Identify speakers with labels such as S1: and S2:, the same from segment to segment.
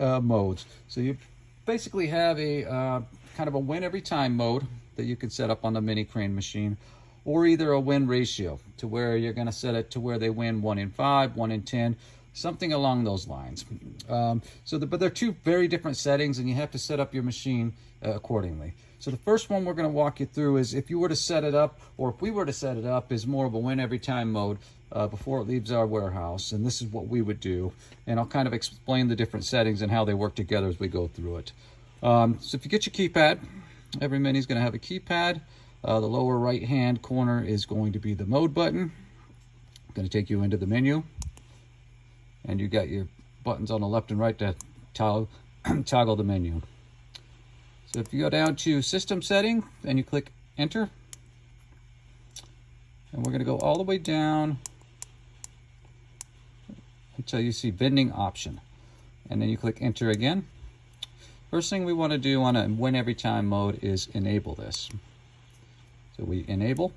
S1: modes. So you basically have a kind of a win every time mode that you can set up on the mini crane machine, or either a win ratio to where you're going to set it to where they win 1 in 5, 1 in 10, something along those lines. But they're two very different settings, and you have to set up your machine accordingly. So the first one we're going to walk you through is if you were to set it up, or if we were to set it up, is more of a win every time mode before it leaves our warehouse. And this is what we would do. And I'll kind of explain the different settings and how they work together as we go through it. So if you get your keypad, every mini is going to have a keypad. The lower right hand corner is going to be the mode button. I'm going to take you into the menu. And you got your buttons on the left and right to toggle the menu. So if you go down to System Setting and you click Enter, and we're going to go all the way down until you see Vending Option, and then you click Enter again. First thing we want to do on a Win Every Time mode is enable this. So we enable,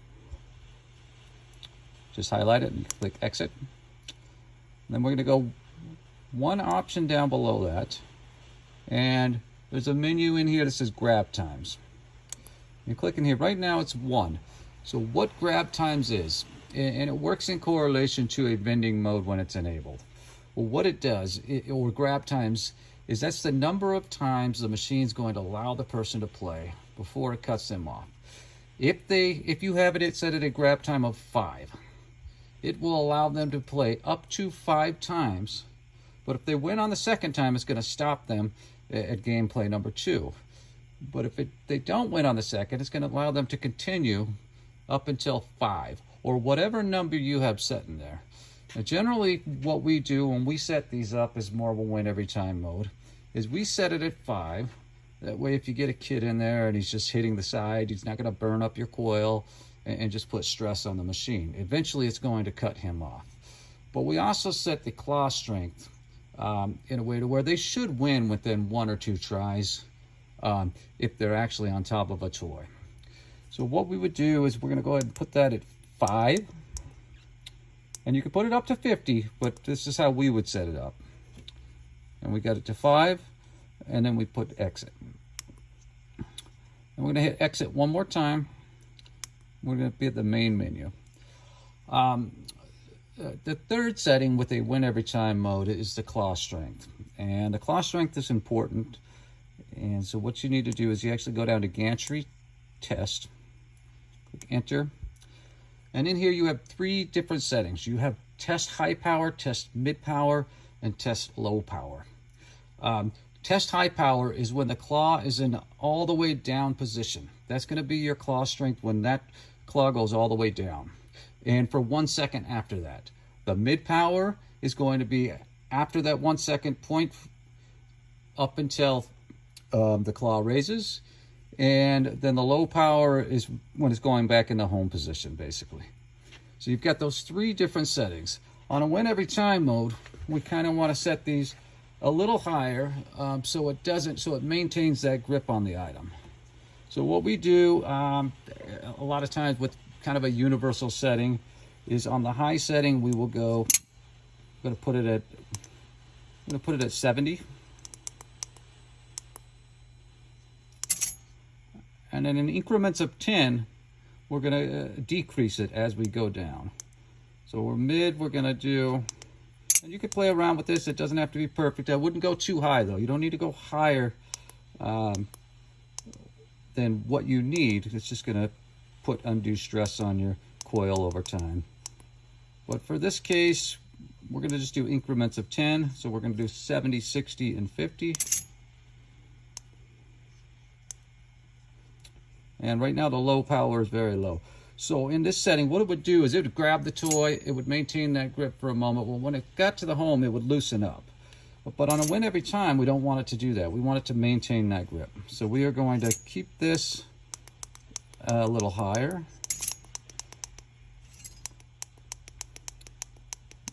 S1: just highlight it and click Exit. And then we're going to go one option down below that, and there's a menu in here that says grab times. You click in here. Right now it's 1. So what grab times is, and it works in correlation to a vending mode when it's enabled. Well, what it does, or grab times, is that's the number of times the machine's going to allow the person to play before it cuts them off. If you have it set at a grab time of 5, it will allow them to play up to 5 times. But if they win on the second time, it's going to stop them at gameplay number 2. But if they don't win on the second, it's going to allow them to continue up until 5, or whatever number you have set in there. Now, generally, what we do when we set these up is more of a win every time mode, is we set it at 5. That way, if you get a kid in there and he's just hitting the side, he's not going to burn up your coil and just put stress on the machine. Eventually, it's going to cut him off. But we also set the claw strength in a way to where they should win within 1 or 2 tries if they're actually on top of a toy. So what we would do is we're going to go ahead and put that at 5. And you can put it up to 50, but this is how we would set it up. And we got it to 5, and then we put exit. And we're going to hit exit one more time. We're going to be at the main menu. The third setting with a win every time mode is the claw strength. And the claw strength is important. And so what you need to do is you actually go down to Gantry Test, click Enter. And in here you have 3 different settings. You have Test High Power, Test Mid Power, and Test Low Power. Test High Power is when the claw is in all the way down position. That's going to be your claw strength when that claw goes all the way down, and for 1 second after that. The Mid Power is going to be after that 1 second point up until the claw raises. And then the low power is when it's going back in the home position, basically. So you've got those 3 different settings. On a win every time mode, we kind of want to set these a little higher so it maintains that grip on the item. So what we do a lot of times with kind of a universal setting is on the high setting we will go. I'm going to put it at 70. And then in increments of 10, we're going to decrease it as we go down. So we're mid, we're going to do, and you can play around with this. It doesn't have to be perfect. I wouldn't go too high, though. You don't need to go higher than what you need. It's just going to put undue stress on your coil over time. But for this case, we're going to just do increments of 10. So we're going to do 70, 60, and 50. And right now the low power is very low. So in this setting, what it would do is it would grab the toy, it would maintain that grip for a moment. Well, when it got to the home, it would loosen up. But on a win every time, we don't want it to do that. We want it to maintain that grip. So we are going to keep this a little higher.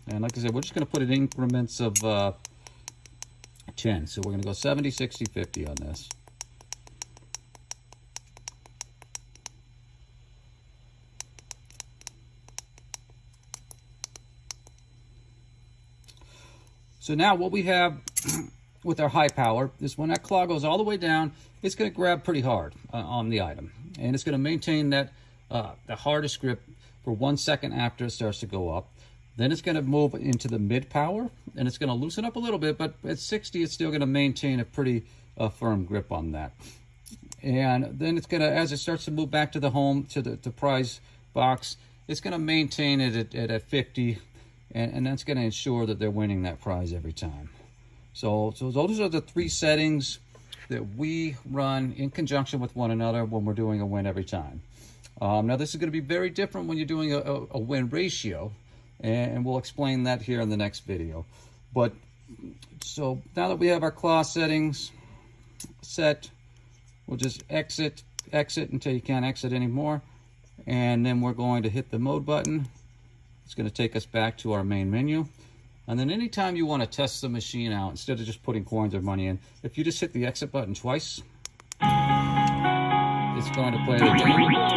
S1: And like I said, we're just going to put it in increments of 10. So we're going to go 70, 60, 50 on this. So now what we have with our high power is when that claw goes all the way down, it's going to grab pretty hard on the item. And it's going to maintain that the hardest grip for 1 second after it starts to go up. Then it's going to move into the mid power, and it's going to loosen up a little bit, but at 60, it's still going to maintain a pretty firm grip on that. And then it's going to, as it starts to move back to the home, to the prize box, it's going to maintain it at a 50, and that's going to ensure that they're winning that prize every time. So those are the 3 settings that we run in conjunction with one another when we're doing a win every time. Now this is going to be very different when you're doing a win ratio, and we'll explain that here in the next video. But so now that we have our claw settings set, we'll just exit until you can't exit anymore, and then we're going to hit the mode button. It's going to take us back to our main menu. And then anytime you want to test the machine out, instead of just putting coins or money in, if you just hit the exit button twice, it's going to play the game.